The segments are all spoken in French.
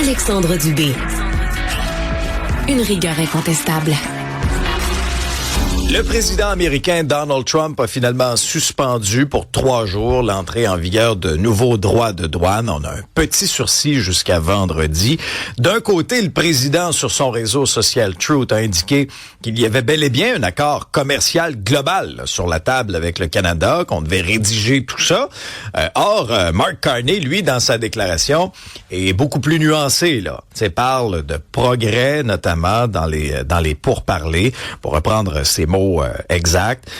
Alexandre Dubé. Une rigueur incontestable. Le président américain Donald Trump a finalement suspendu pour 3 jours l'entrée en vigueur de nouveaux droits de douane. On a un petit sursis jusqu'à vendredi. D'un côté, le président sur son réseau social Truth a indiqué qu'il y avait bel et bien un accord commercial global là, sur la table avec le Canada, qu'on devait rédiger tout ça. Or, Mark Carney, lui, dans sa déclaration, est beaucoup plus nuancé. Là, parle de progrès, notamment dans les pourparlers, pour reprendre ses mots exact.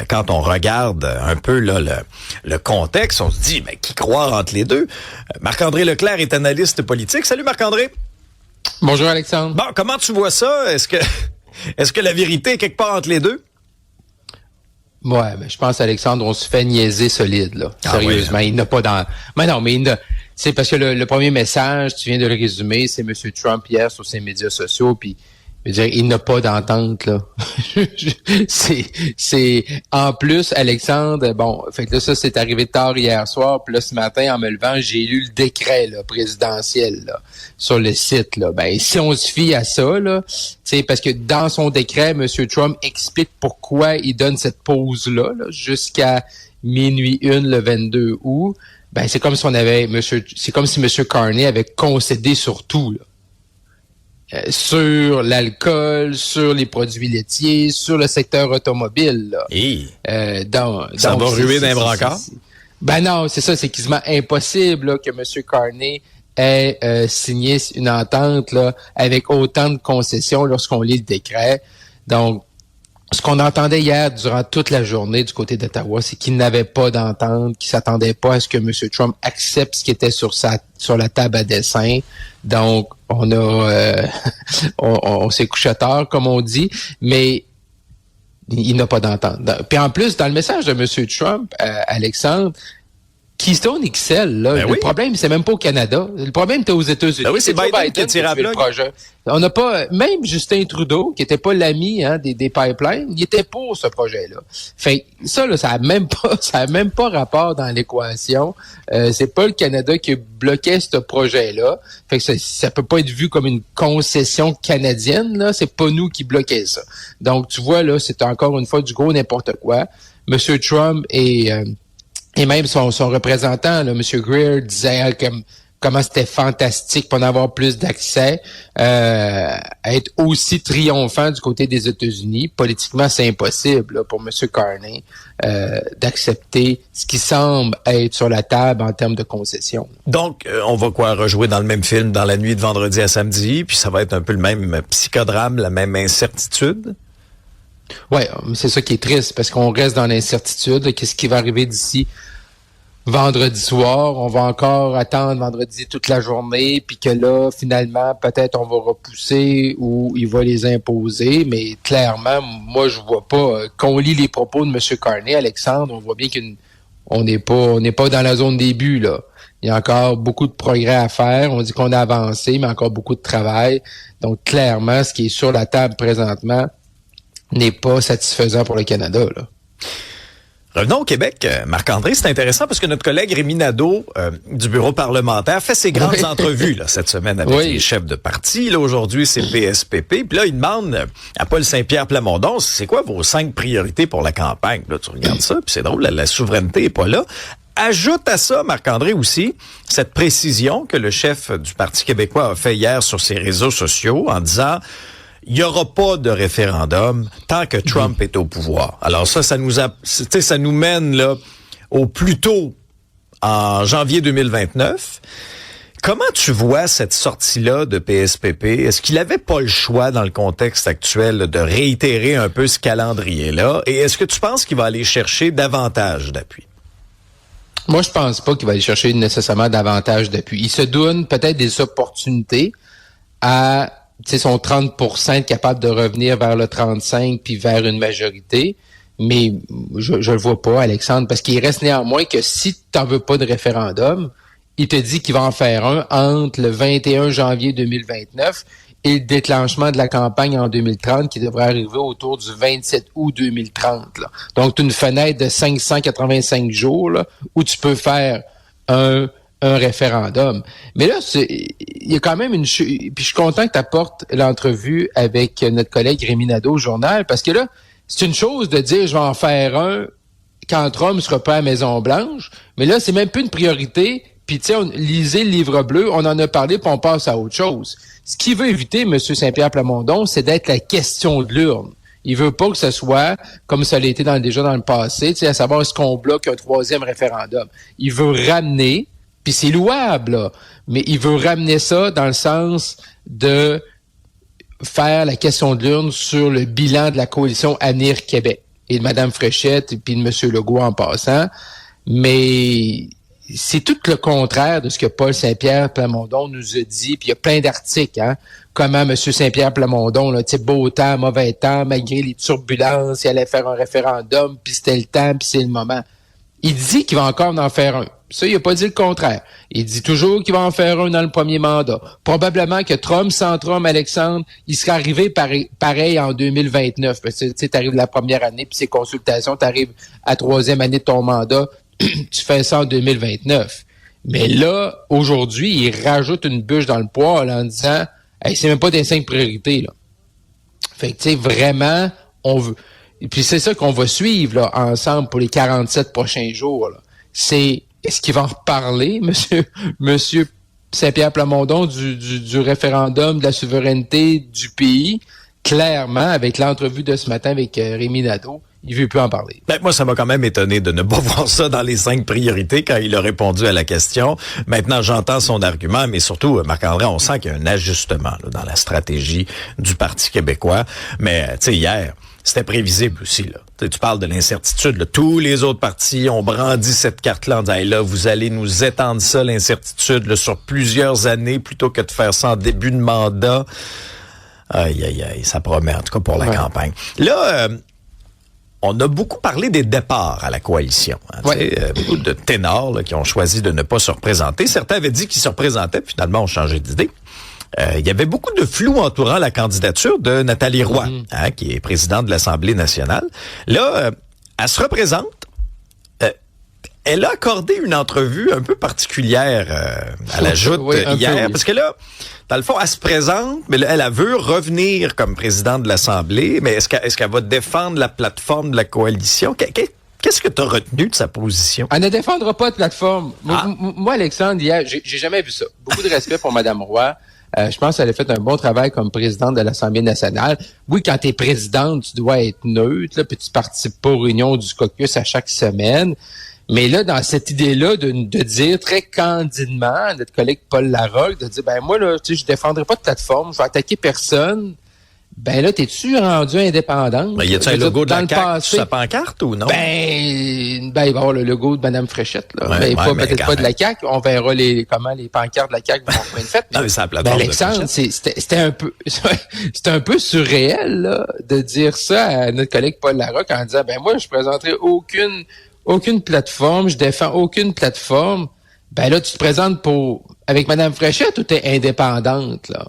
Quand on regarde un peu là, le contexte, on se dit, mais qui croire entre les deux? Marc-André Leclerc est analyste politique. Salut Marc-André. Bonjour Alexandre. Bon, comment tu vois ça? Est-ce que la vérité est quelque part entre les deux? Ouais, mais je pense, Alexandre, on se fait niaiser solide, là. Sérieusement. Oui. Il n'a pas dans... Mais non, mais c'est parce que le premier message, tu viens de le résumer, c'est M. Trump hier sur ses médias sociaux, puis je veux dire, il n'a pas d'entente, là. c'est en plus, Alexandre, bon, fait que là, ça, c'est arrivé tard hier soir, puis là, ce matin, en me levant, j'ai lu le décret, là, présidentiel, là, sur le site, là. Ben, si on se fie à ça, là, c'est parce que dans son décret, M. Trump explique pourquoi il donne cette pause-là, là, jusqu'à minuit 1 le 22 août. Ben, c'est comme si M. Carney avait concédé sur tout, là. Sur l'alcool, sur les produits laitiers, sur le secteur automobile. Là. Ça va ruer d'un brancard? Ben non, c'est ça, c'est quasiment impossible là, que M. Carney ait signé une entente là, avec autant de concessions lorsqu'on lit le décret. Donc, ce qu'on entendait hier durant toute la journée du côté d'Ottawa, c'est qu'il n'avait pas d'entente, qu'il s'attendait pas à ce que M. Trump accepte ce qui était sur la table à dessin. Donc, on a on s'est couché tard, comme on dit, mais il n'a pas d'entente. Puis en plus, dans le message de M. Trump, Alexandre, Keystone XL, là, le problème, c'est même pas au Canada. Le problème, c'était aux États-Unis. Ben oui, c'est Biden qui a tiré à plat. On n'a pas, même Justin Trudeau, qui était pas l'ami des pipelines, il était pour ce projet-là. Fait ça, là, ça a même pas rapport dans l'équation. C'est pas le Canada qui bloquait ce projet-là. Fait que ça peut pas être vu comme une concession canadienne, là. C'est pas nous qui bloquait ça. Donc, tu vois, là, c'est encore une fois du gros n'importe quoi. Monsieur Trump et même son représentant, là, M. Greer, disait comment c'était fantastique pour en avoir plus d'accès, être aussi triomphant du côté des États-Unis. Politiquement, c'est impossible là, pour M. Carney d'accepter ce qui semble être sur la table en termes de concession. Donc, on va rejouer dans le même film dans la nuit de vendredi à samedi, puis ça va être un peu le même psychodrame, la même incertitude? Ouais, c'est ça qui est triste, parce qu'on reste dans l'incertitude. Qu'est-ce qui va arriver d'ici vendredi soir? On va encore attendre vendredi toute la journée, puis que là, finalement, peut-être on va repousser ou il va les imposer. Mais clairement, moi, je vois pas. Quand on lit les propos de M. Carney, Alexandre, on voit bien qu'on n'est pas dans la zone début, là. Il y a encore beaucoup de progrès à faire. On dit qu'on a avancé, mais encore beaucoup de travail. Donc, clairement, ce qui est sur la table présentement n'est pas satisfaisant pour le Canada, là. Revenons au Québec, Marc-André, c'est intéressant parce que notre collègue Rémi Nadeau du bureau parlementaire fait ses grandes entrevues là, cette semaine avec les chefs de parti. Là, aujourd'hui, c'est le PSPP. Puis là, il demande à Paul Saint-Pierre Plamondon, c'est quoi vos 5 priorités pour la campagne? Là, tu regardes ça, puis c'est drôle, la souveraineté est pas là. Ajoute à ça, Marc-André, aussi, cette précision que le chef du Parti québécois a fait hier sur ses réseaux sociaux en disant... Il n'y aura pas de référendum tant que Trump est au pouvoir. Alors ça nous mène là au plus tôt en janvier 2029. Comment tu vois cette sortie-là de PSPP? Est-ce qu'il avait pas le choix dans le contexte actuel de réitérer un peu ce calendrier-là? Et est-ce que tu penses qu'il va aller chercher davantage d'appui? Moi, je pense pas qu'il va aller chercher nécessairement davantage d'appui. Il se donne peut-être des opportunités à son 30% est capable de revenir vers le 35% puis vers une majorité. Mais je le vois pas, Alexandre, parce qu'il reste néanmoins que si tu n'en veux pas de référendum, il te dit qu'il va en faire un entre le 21 janvier 2029 et le déclenchement de la campagne en 2030 qui devrait arriver autour du 27 août 2030. Là. Donc, tu as une fenêtre de 585 jours là, où tu peux faire un référendum. Mais là, il y a quand même puis je suis content que tu apportes l'entrevue avec notre collègue Rémi Nadeau au journal, parce que là, c'est une chose de dire je vais en faire un quand Trump sera pas à Maison-Blanche, mais là, c'est même plus une priorité. Puis, tu sais, lisez le livre bleu, on en a parlé, puis on passe à autre chose. Ce qu'il veut éviter, M. Saint-Pierre Plamondon, c'est d'être la question de l'urne. Il veut pas que ce soit, comme ça l'a été déjà dans le passé, tu sais, à savoir est-ce qu'on bloque un 3e référendum. Il veut ramener, puis c'est louable, là, mais il veut ramener ça dans le sens de faire la question de l'urne sur le bilan de la coalition Avenir Québec et de Mme Fréchette et puis de M. Legault en passant. Mais c'est tout le contraire de ce que Paul Saint-Pierre Plamondon nous a dit. Puis il y a plein d'articles, hein. Comment M. Saint-Pierre Plamondon, là, tu sais, beau temps, mauvais temps, malgré les turbulences, il allait faire un référendum, puis c'était le temps, puis c'est le moment. Il dit qu'il va encore en faire un. Ça, il n'a pas dit le contraire. Il dit toujours qu'il va en faire un dans le premier mandat. Probablement que Trump, sans Trump, Alexandre, il serait arrivé pareil en 2029. Parce que tu sais, t'arrives la première année, puis ces consultations, t'arrives à 3e année de ton mandat, tu fais ça en 2029. Mais là, aujourd'hui, il rajoute une bûche dans le poêle en disant hey, c'est même pas des 5 priorités, là. Fait que, tu sais, vraiment, on veut. Et puis, c'est ça qu'on va suivre, là, ensemble pour les 47 prochains jours, là. C'est, est-ce qu'il va en reparler, monsieur Saint-Pierre Plamondon, du référendum de la souveraineté du pays? Clairement, avec l'entrevue de ce matin avec Rémi Nadeau, il veut plus en parler. Ben, moi, ça m'a quand même étonné de ne pas voir ça dans les 5 priorités quand il a répondu à la question. Maintenant, j'entends son argument, mais surtout, Marc-André, on sent qu'il y a un ajustement là, dans la stratégie du Parti québécois. Mais, tu sais, hier, c'était prévisible aussi, là. Tu parles de l'incertitude, là. Tous les autres partis ont brandi cette carte-là en disant, hey, là, vous allez nous étendre ça, l'incertitude, là, sur plusieurs années, plutôt que de faire ça en début de mandat. Aïe, aïe, aïe, ça promet, en tout cas pour la campagne. Là, on a beaucoup parlé des départs à la coalition. Hein, beaucoup de ténors là, qui ont choisi de ne pas se représenter. Certains avaient dit qu'ils se représentaient, puis finalement ont changé d'idée. Il y avait beaucoup de flou entourant la candidature de Nathalie Roy, hein, qui est présidente de l'Assemblée nationale. Là, elle se représente. Elle a accordé une entrevue un peu particulière à la Joute hier, parce que là, dans le fond, elle se présente, mais là, elle veut revenir comme présidente de l'Assemblée, mais est-ce qu'elle va défendre la plateforme de la coalition? Qu'est-ce que tu as retenu de sa position? Elle ne défendra pas de plateforme. Moi, Alexandre, hier, j'ai jamais vu ça. Beaucoup de respect pour Mme Roy. Je pense qu'elle a fait un bon travail comme présidente de l'Assemblée nationale. Oui, quand tu es présidente, tu dois être neutre, là, puis tu participes pas aux réunions du caucus à chaque semaine. Mais là, dans cette idée-là de dire très candidement à notre collègue Paul Larocque, de dire, ben moi, là, tu sais, je défendrai pas de plateforme, je vais attaquer personne. Ben là, t'es-tu rendu indépendante? Ben, y a-t-il un logo de la CAQ sur sa pancarte ou non? Ben, il va y avoir le logo de Mme Fréchette, là. Ouais, peut-être pas de la CAQ. On verra comment les pancartes de la CAQ vont être faites. Non, mais c'est la plateforme Alexandre, c'était un peu surréel, là, de dire ça à notre collègue Paul Larocque en disant, ben moi, je présenterai aucune plateforme, je défends aucune plateforme. Ben là, tu te présentes avec Mme Fréchette ou t'es indépendante, là?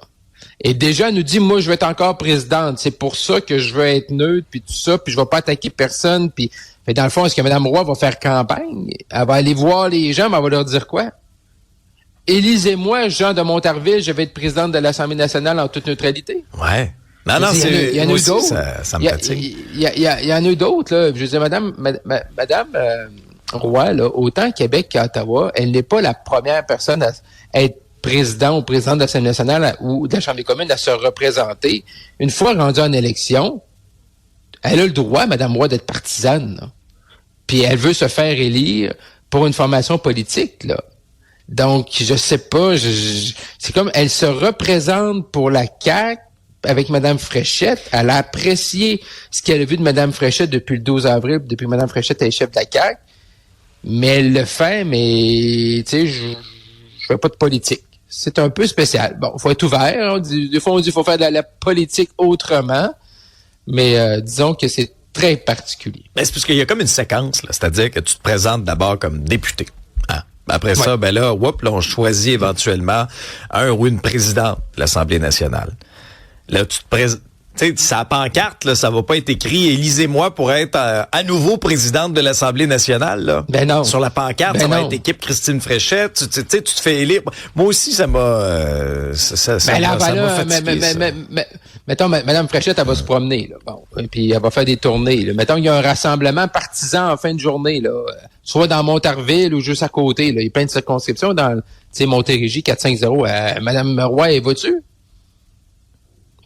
Et déjà, elle nous dit, moi, je vais être encore présidente. C'est pour ça que je veux être neutre, puis tout ça, puis je vais pas attaquer personne. Puis, dans le fond, est-ce que Mme Roy va faire campagne? Elle va aller voir les gens, mais elle va leur dire quoi? Élisez-moi, Jean de Montarville, je vais être présidente de l'Assemblée nationale en toute neutralité. Ouais. Non, il y en a eu d'autres. Ça me fatigue. Il y en a eu d'autres, là. Je veux dire, Madame Roy, là, autant Québec qu'à Ottawa, elle n'est pas la première personne à être président ou présidente de l'Assemblée nationale ou de la Chambre des communes à se représenter. Une fois rendue en élection, elle a le droit, Mme Roy, d'être partisane, là. Puis elle veut se faire élire pour une formation politique, là. Donc, je sais pas, c'est comme, elle se représente pour la CAQ avec Mme Fréchette. Elle a apprécié ce qu'elle a vu de Mme Fréchette depuis le 12 avril, depuis que Mme Fréchette est chef de la CAQ. Mais elle le fait, mais, tu sais, je fais pas de politique. C'est un peu spécial. Bon, faut être ouvert. Des fois, on dit qu'il faut faire de la politique autrement. Mais disons que c'est très particulier. Mais c'est parce qu'il y a comme une séquence, là. C'est-à-dire que tu te présentes d'abord comme député. Hein? Après ça, ben là, on choisit éventuellement un ou une présidente de l'Assemblée nationale. Là, tu Tu sais, sa pancarte, là, ça va pas être écrit « Élisez-moi pour être à nouveau présidente de l'Assemblée nationale ». Là. Ben non. Sur la pancarte, ça va être équipe Christine Fréchette. Tu sais, tu te fais élire. Moi aussi, ça m'a fatigué. Mettons, Mme Fréchette, elle va se promener. Là. Bon, et puis elle va faire des tournées. Là. Mettons qu'il y a un rassemblement partisan en fin de journée, là, soit dans Montarville ou juste à côté. Là. Il y a plein de circonscriptions dans Montérégie 450. Mme Roy, elle va-tu?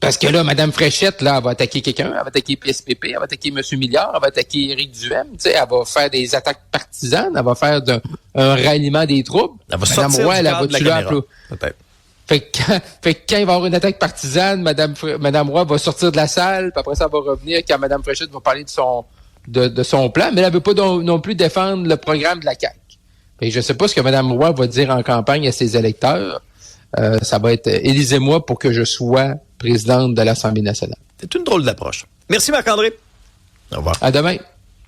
Parce que là, Mme Fréchette, là, elle va attaquer quelqu'un, elle va attaquer PSPP, elle va attaquer M. Milliard, elle va attaquer Éric Duhaime, tu sais, elle va faire des attaques partisanes, elle va faire un ralliement des troupes. Elle va sortir Roy, du cadre de la caméra, peut-être. Fait que quand il va y avoir une attaque partisane, Mme Roy va sortir de la salle, puis après ça, elle va revenir quand Mme Fréchette va parler de son plan, mais elle veut pas non plus défendre le programme de la CAQ. Fait que je sais pas ce que Mme Roy va dire en campagne à ses électeurs. Ça va être « Élisez-moi pour que je sois présidente de l'Assemblée nationale ». C'est une drôle d'approche. Merci Marc-André. Au revoir. À demain.